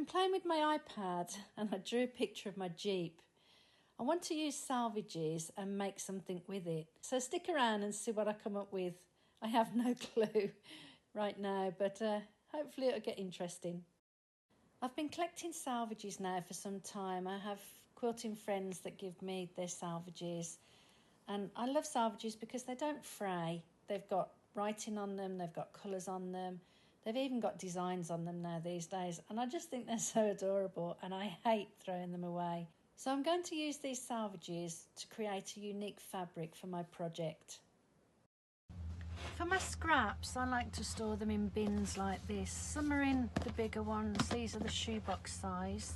been playing with my iPad and I drew a picture of my Jeep. I want to use Selvages and make something with it. So stick around and see what I come up with. I have no clue right now, but hopefully it'll get interesting. I've been collecting Selvages now for some time. I have quilting friends that give me their Selvages. And I love Selvages because they don't fray. They've got writing on them, they've got colours on them. They've even got designs on them now these days. And I just think they're so adorable and I hate throwing them away. So I'm going to use these Selvages to create a unique fabric for my project. For my scraps, I like to store them in bins like this. Some are in the bigger ones. These are the shoebox size.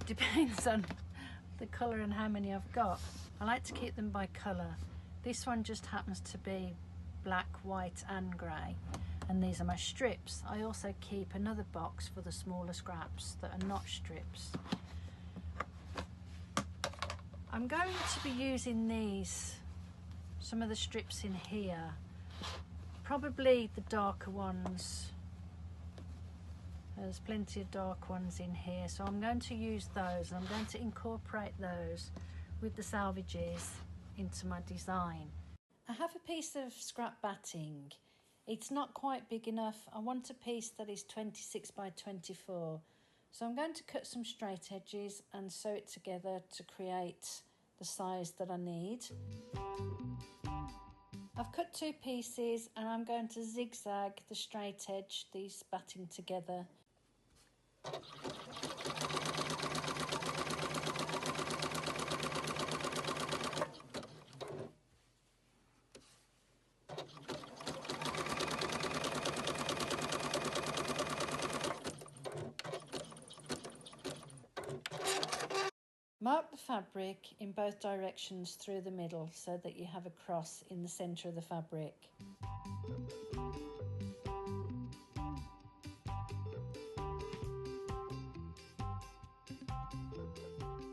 Depends on the colour and how many I've got. I like to keep them by colour. This one just happens to be black, white and grey. And these are my strips. I also keep another box for the smaller scraps that are not strips. I'm going to be using these, some of the strips in here. Probably the darker ones. There's plenty of dark ones in here, so I'm going to use those and I'm going to incorporate those with the Selvages into my design. I have a piece of scrap batting. It's not quite big enough. I want a piece that is 26 by 24. So I'm going to cut some straight edges and sew it together to create the size that I need. I've cut two pieces and I'm going to zigzag the straight edge, these batting together. Mark the fabric in both directions through the middle so that you have a cross in the centre of the fabric.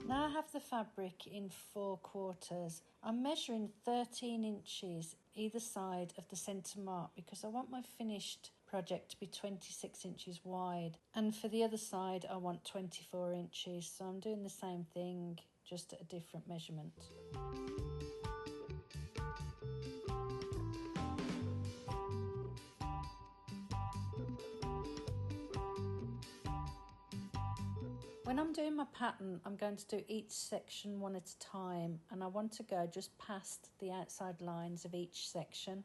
Now I have the fabric in 4 quarters. I'm measuring 13 inches either side of the centre mark because I want my finished project to be 26 inches wide, and for the other side I want 24 inches, so I'm doing the same thing just at a different measurement. When I'm doing my pattern, I'm going to do each section one at a time, and I want to go just past the outside lines of each section.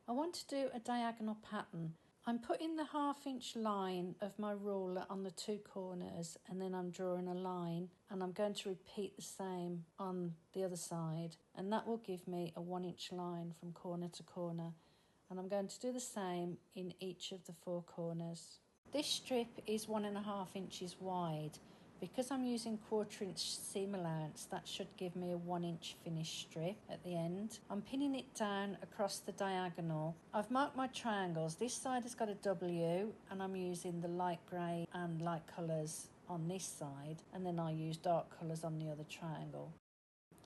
I want to do a diagonal pattern. I'm putting the 1/2 inch line of my ruler on the 2 corners and then I'm drawing a line, and I'm going to repeat the same on the other side, and that will give me a 1 inch line from corner to corner, and I'm going to do the same in each of the 4 corners. This strip is 1.5 inches wide. Because I'm using 1/4 inch seam allowance, that should give me a 1 inch finished strip at the end. I'm pinning it down across the diagonal. I've marked my triangles. This side has got a W and I'm using the light grey and light colours on this side, and then I use dark colours on the other triangle.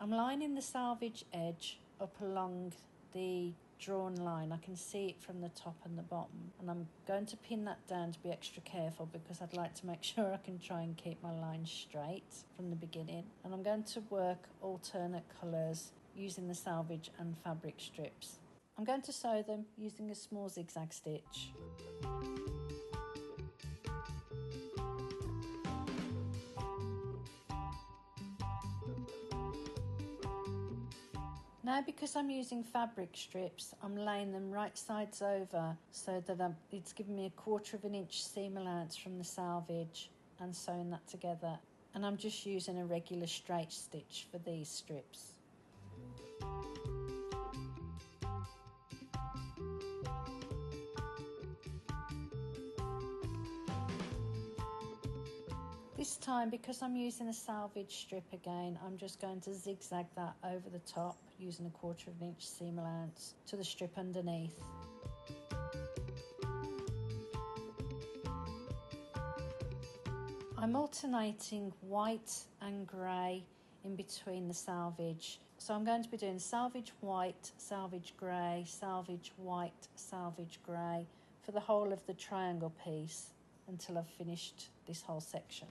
I'm lining the selvage edge up along the drawn line. I can see it from the top and the bottom, and I'm going to pin that down to be extra careful because I'd like to make sure I can try and keep my lines straight from the beginning. And I'm going to work alternate colours using the selvage and fabric strips. I'm going to sew them using a small zigzag stitch. Now, because I'm using fabric strips, I'm laying them right sides over so that it's giving me a 1/4 inch seam allowance from the selvage and sewing that together. And I'm just using a regular straight stitch for these strips. This time, because I'm using a selvage strip again, I'm just going to zigzag that over the top using a 1/4 inch seam allowance to the strip underneath. I'm alternating white and grey in between the selvage. So I'm going to be doing selvage white, selvage grey, selvage white, selvage grey for the whole of the triangle piece. until I've finished this whole section.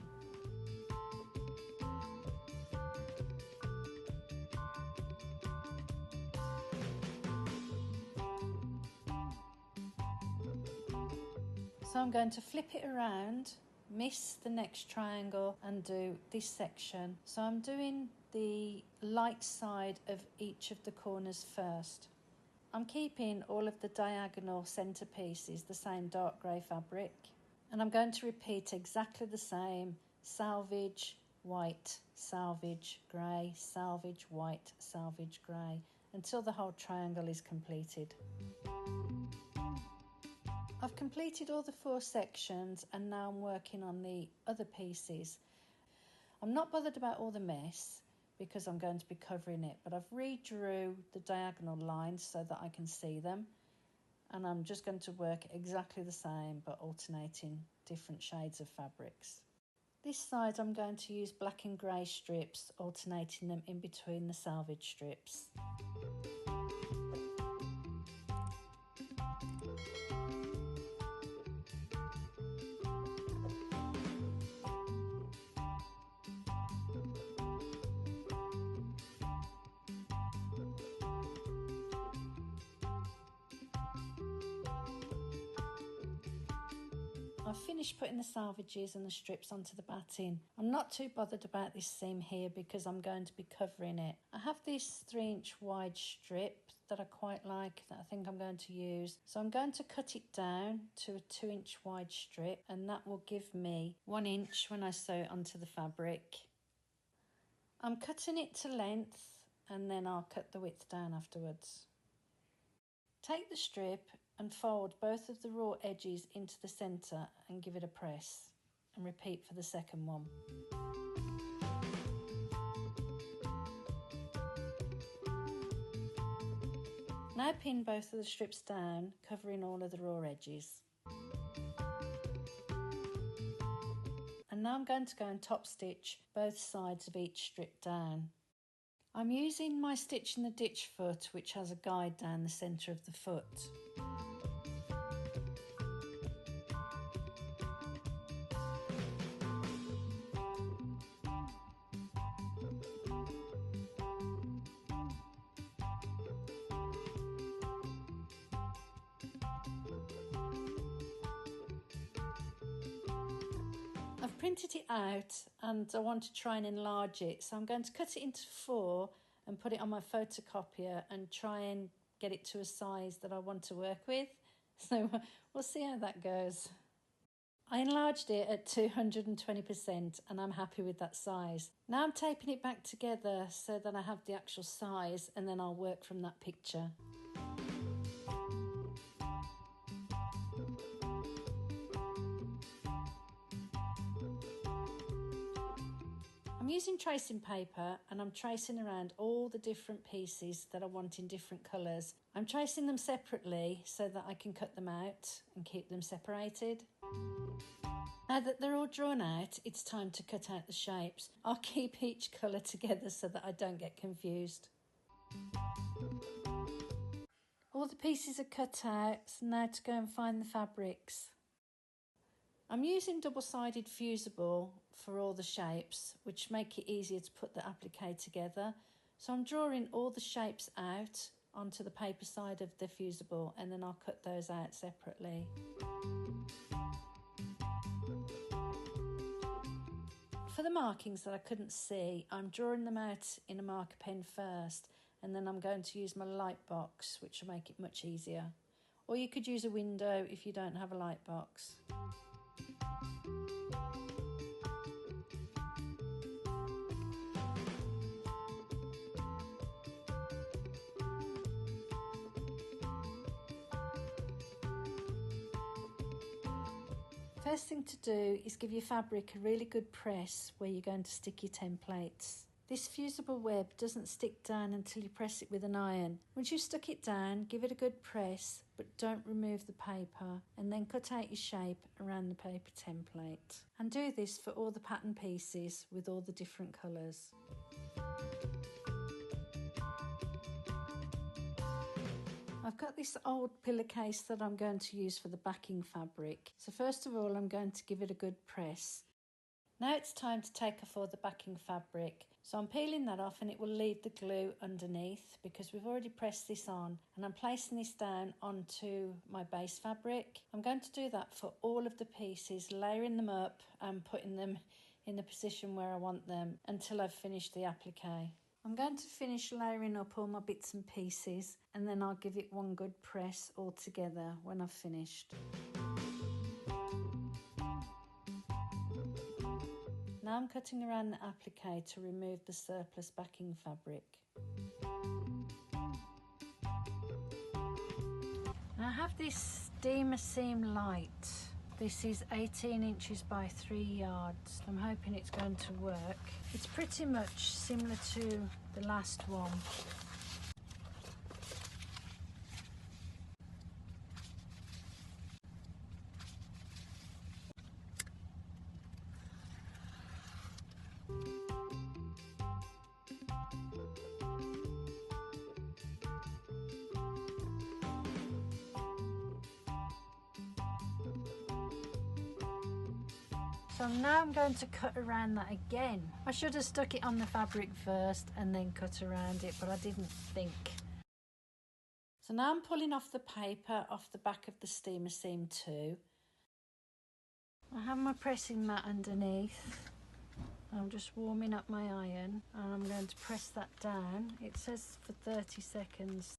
So I'm going to flip it around, miss the next triangle and do this section. So I'm doing the light side of each of the corners first. I'm keeping all of the diagonal centre pieces the same dark grey fabric, and I'm going to repeat exactly the same: selvage, white, selvage, grey, selvage, white, selvage, grey, until the whole triangle is completed. I've completed all the 4 sections and now I'm working on the other pieces. I'm not bothered about all the mess because I'm going to be covering it, but I've redrew the diagonal lines so that I can see them, and I'm just going to work exactly the same but alternating different shades of fabrics. This side I'm going to use black and grey strips, alternating them in between the selvage strips. I've finished putting the selvages and the strips onto the batting. I'm not too bothered about this seam here because I'm going to be covering it. I have this 3-inch wide strip that I quite like, that I think I'm going to use. So I'm going to cut it down to a 2-inch wide strip, and that will give me 1 inch when I sew it onto the fabric. I'm cutting it to length and then I'll cut the width down afterwards. Take the strip and fold both of the raw edges into the centre and give it a press, and repeat for the second one. Now pin both of the strips down, covering all of the raw edges. And now I'm going to go and top stitch both sides of each strip down. I'm using my stitch in the ditch foot, which has a guide down the centre of the foot. I've printed it out and I want to try and enlarge it, so I'm going to cut it into 4 and put it on my photocopier and try and get it to a size that I want to work with. So we'll see how that goes. I enlarged it at 220% and I'm happy with that size. Now I'm taping it back together so that I have the actual size, and then I'll work from that picture. I'm using tracing paper and I'm tracing around all the different pieces that I want in different colours. I'm tracing them separately so that I can cut them out and keep them separated. Now that they're all drawn out, it's time to cut out the shapes. I'll keep each colour together so that I don't get confused. All the pieces are cut out, so now to go and find the fabrics. I'm using double-sided fusible for all the shapes, which make it easier to put the applique together. So I'm drawing all the shapes out onto the paper side of the fusible, and then I'll cut those out separately. For the markings that I couldn't see, I'm drawing them out in a marker pen first, and then I'm going to use my light box, which will make it much easier. Or you could use a window if you don't have a light box. First thing to do is give your fabric a really good press where you're going to stick your templates. This fusible web doesn't stick down until you press it with an iron. Once you've stuck it down, give it a good press, but don't remove the paper, and then cut out your shape around the paper template. And do this for all the pattern pieces with all the different colours. I've got this old pillowcase that I'm going to use for the backing fabric. So first of all, I'm going to give it a good press. Now it's time to take off all the backing fabric. So I'm peeling that off and it will leave the glue underneath because we've already pressed this on, and I'm placing this down onto my base fabric. I'm going to do that for all of the pieces, layering them up and putting them in the position where I want them until I've finished the applique. I'm going to finish layering up all my bits and pieces and then I'll give it one good press all together when I've finished. Now I'm cutting around the applique to remove the surplus backing fabric. Now I have this steamer seam light. This is 18 inches by 3 yards. I'm hoping it's going to work. It's pretty much similar to the last one. So now I'm going to cut around that again. I should have stuck it on the fabric first and then cut around it, but I didn't think. So now I'm pulling off the paper off the back of the steamer seam too. I have my pressing mat underneath. I'm just warming up my iron and I'm going to press that down. It says for 30 seconds.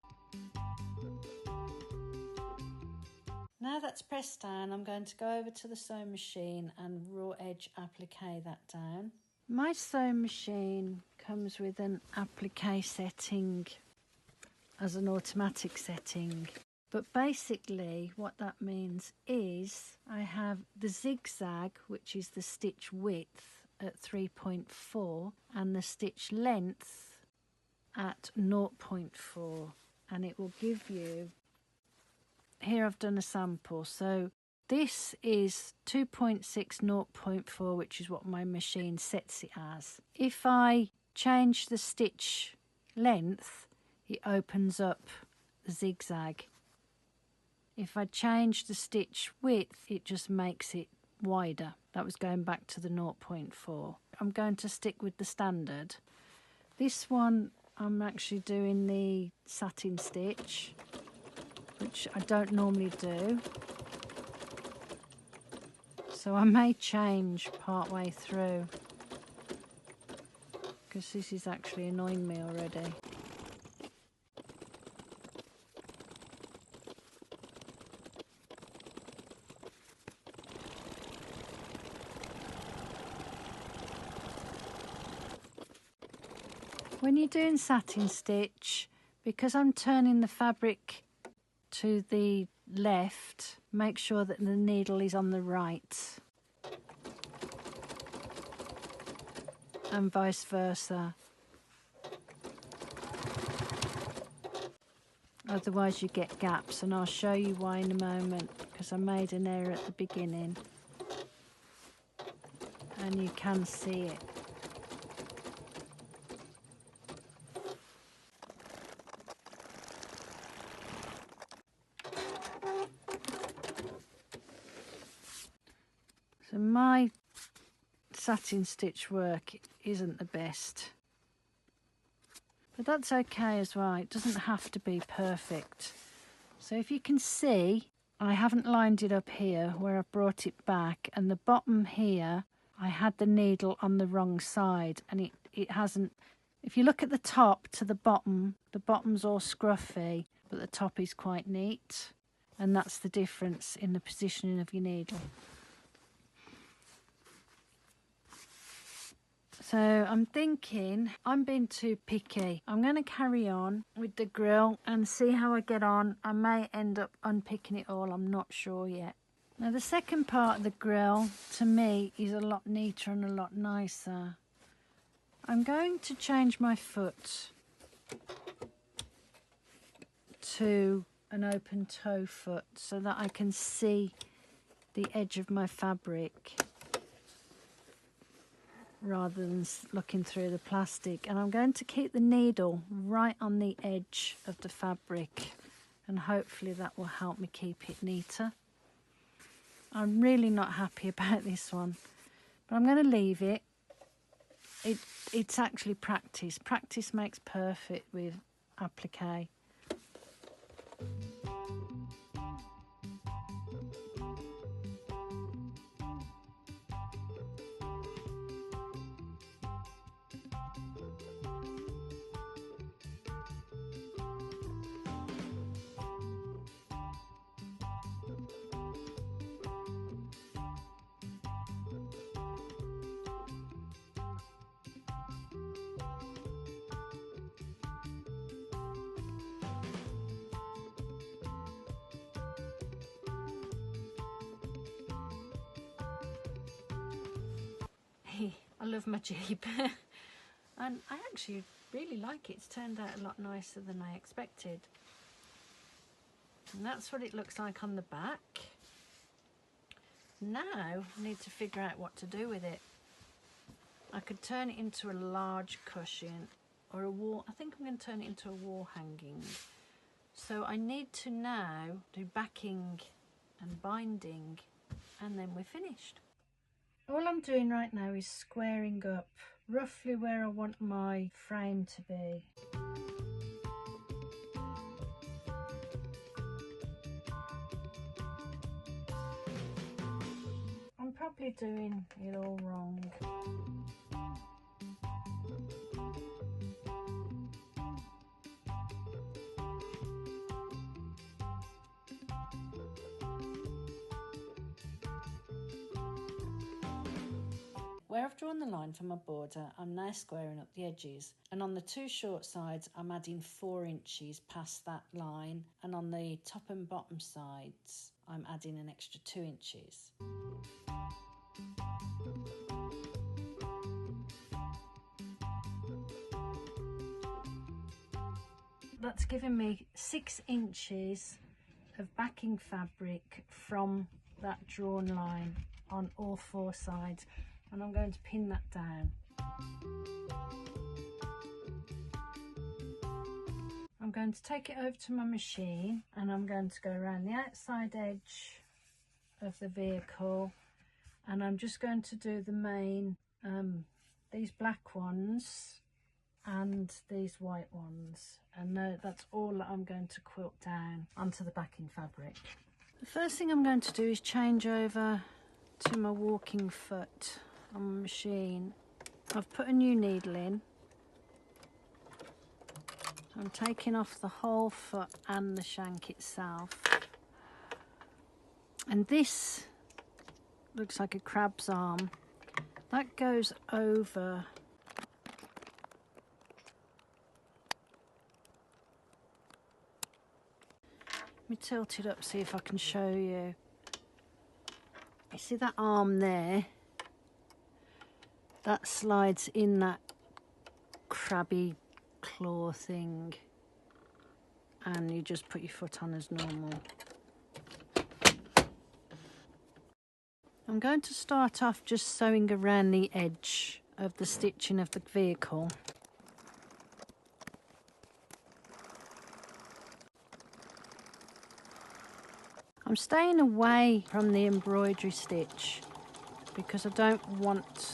Now that's pressed down, I'm going to go over to the sewing machine and raw edge applique that down. My sewing machine comes with an applique setting as an automatic setting. But basically what that means is I have the zigzag, which is the stitch width at 3.4 and the stitch length at 0.4, and it will give you, here I've done a sample, so this is 2.6 0.4, which is what my machine sets it as. If I change the stitch length, it opens up the zigzag. If I change the stitch width, it just makes it wider. That was going back to the 0.4. I'm going to stick with the standard. This one I'm actually doing the satin stitch, which I don't normally do. So I may change part way through because this is actually annoying me already. When you're doing satin stitch, because I'm turning the fabric to the left, make sure that the needle is on the right and vice versa. Otherwise you get gaps, and I'll show you why in a moment because I made an error at the beginning and you can see it. So my satin stitch work isn't the best, but that's okay as well. It doesn't have to be perfect. So if you can see, I haven't lined it up here where I've brought it back, and the bottom here, I had the needle on the wrong side, and it hasn't. If you look at the top to the bottom's all scruffy, but the top is quite neat, and that's the difference in the positioning of your needle. So I'm thinking I'm being too picky. I'm going to carry on with the grill and see how I get on. I may end up unpicking it all, I'm not sure yet. Now the second part of the grill to me is a lot neater and a lot nicer. I'm going to change my foot to an open toe foot so that I can see the edge of my fabric rather than looking through the plastic, and I'm going to keep the needle right on the edge of the fabric and hopefully that will help me keep it neater. I'm really not happy about this one, but I'm going to leave it. It's actually practice. Practice makes perfect with applique. I love my Jeep and I actually really like it. It's turned out a lot nicer than I expected. And that's what it looks like on the back. Now I need to figure out what to do with it. I could turn it into a large cushion or a wall. I think I'm going to turn it into a wall hanging. So I need to now do backing and binding, and then we're finished. All I'm doing right now is squaring up roughly where I want my frame to be. I'm probably doing it all wrong. Where I've drawn the line for my border, I'm now squaring up the edges, and on the two short sides I'm adding 4 inches past that line, and on the top and bottom sides I'm adding an extra 2 inches. That's given me 6 inches of backing fabric from that drawn line on all 4 sides, and I'm going to pin that down. I'm going to take it over to my machine and I'm going to go around the outside edge of the vehicle, and I'm just going to do the main, these black ones and these white ones, and that's all that I'm going to quilt down onto the backing fabric. The first thing I'm going to do is change over to my walking foot on my machine. I've put a new needle in. I'm taking off the whole foot and the shank itself. And this looks like a crab's arm. That goes over Let me tilt it up, see if I can show you. You see that arm there? That slides in that crabby claw thing, and you just put your foot on as normal. I'm going to start off just sewing around the edge of the stitching of the vehicle. I'm staying away from the embroidery stitch because I don't want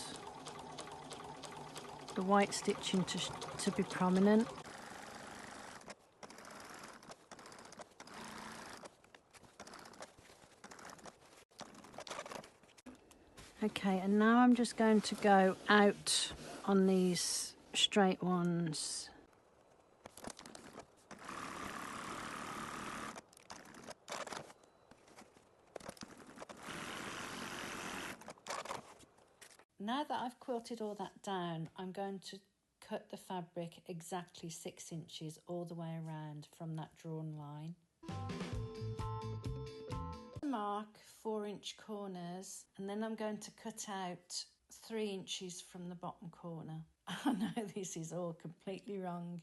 the white stitching to be prominent. Okay, and now I'm just going to go out on these straight ones. Now that I've quilted all that down, I'm going to cut the fabric exactly 6 inches all the way around from that drawn line. Mark 4-inch corners, and then I'm going to cut out 3 inches from the bottom corner. I know this is all completely wrong,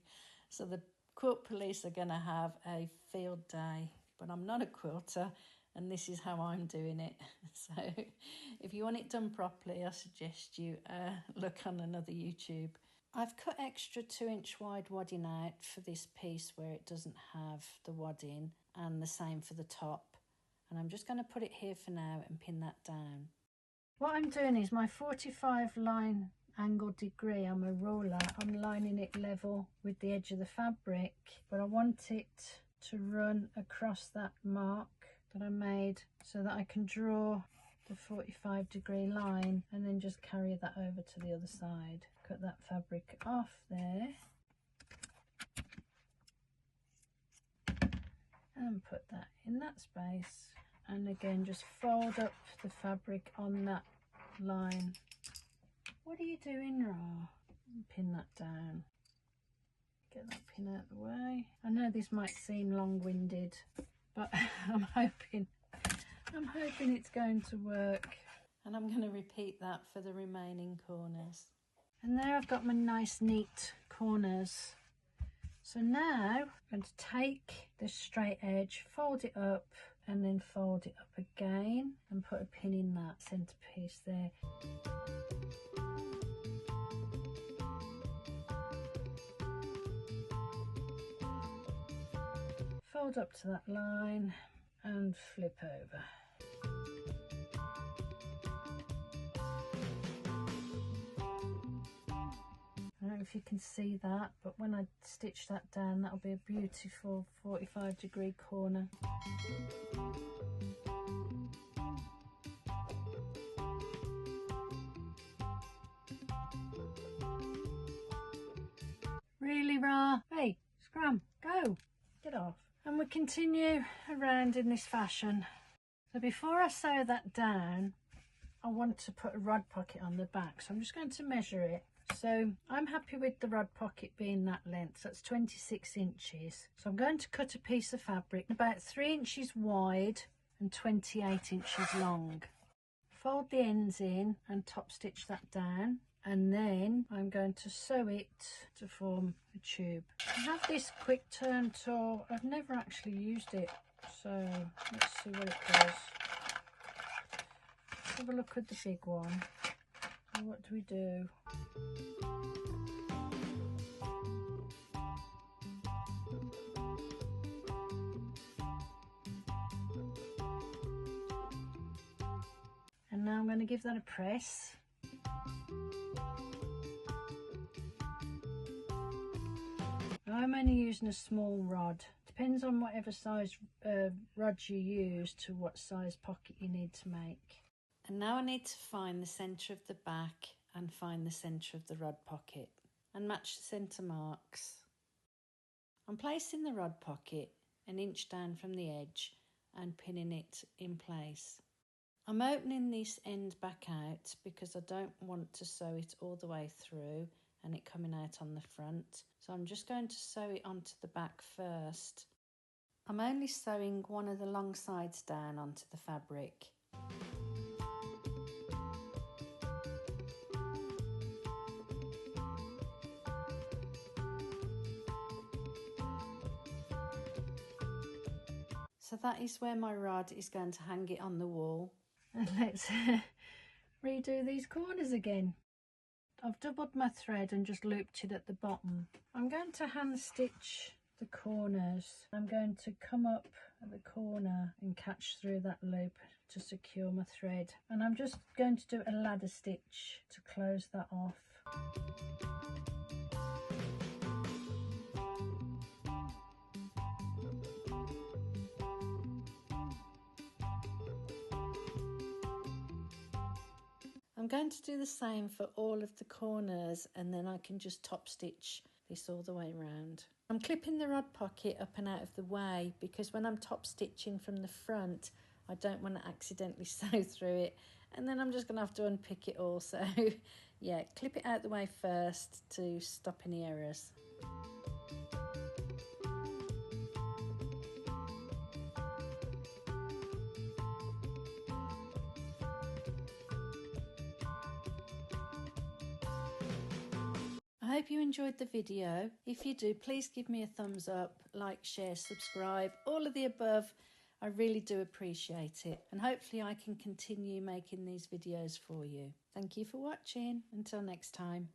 so the quilt police are going to have a field day, but I'm not a quilter and this is how I'm doing it. So if you want it done properly, I suggest you look on another YouTube. I've cut extra 2-inch wide wadding out for this piece where it doesn't have the wadding, and the same for the top. And I'm just going to put it here for now and pin that down. What I'm doing is my 45 line angle degree on my ruler, I'm lining it level with the edge of the fabric, but I want it to run across that mark that I made so that I can draw the 45-degree line and then just carry that over to the other side. Cut that fabric off there and put that in that space, and again just fold up the fabric on that line. What are you doing, Ra? Pin that down. Get that pin out of the way. I know this might seem long-winded, but I'm hoping it's going to work. And I'm going to repeat that for the remaining corners. And there I've got my nice neat corners. So now I'm going to take this straight edge, fold it up, and then fold it up again and put a pin in that centre piece there. Fold up to that line and flip over. I don't know if you can see that, but when I stitch that down, that'll be a beautiful 45-degree corner. Really, Ra? Hey, Scrum, go! Get off. And we continue around in this fashion. So before I sew that down, I want to put a rod pocket on the back. So I'm just going to measure it. So I'm happy with the rod pocket being that length. So that's 26 inches. So I'm going to cut a piece of fabric about 3 inches wide and 28 inches long. Fold the ends in and top stitch that down. And then I'm going to sew it to form a tube. I have this quick turn tool. I've never actually used it, so let's see what it does. Let's have a look at the big one. So what do we do? And now I'm going to give that a press. I'm only using a small rod. Depends on whatever size rod you use to what size pocket you need to make. And now I need to find the centre of the back and find the centre of the rod pocket and match the centre marks. I'm placing the rod pocket an inch down from the edge and pinning it in place. I'm opening this end back out because I don't want to sew it all the way through and it coming out on the front. So I'm just going to sew it onto the back first. I'm only sewing one of the long sides down onto the fabric. So that is where my rod is going to hang it on the wall. And let's redo these corners again. I've doubled my thread and just looped it at the bottom. I'm going to hand stitch the corners. I'm going to come up at the corner and catch through that loop to secure my thread. And I'm just going to do a ladder stitch to close that off. I'm going to do the same for all of the corners, and then I can just top stitch this all the way around. I'm clipping the rod pocket up and out of the way because when I'm top stitching from the front, I don't want to accidentally sew through it, and then I'm just going to have to unpick it all. So yeah, clip it out the way first to stop any errors. I hope you enjoyed the video. If you do, please give me a thumbs up, like, share, subscribe, all of the above. I really do appreciate it. And hopefully I can continue making these videos for you. Thank you for watching. Until next time.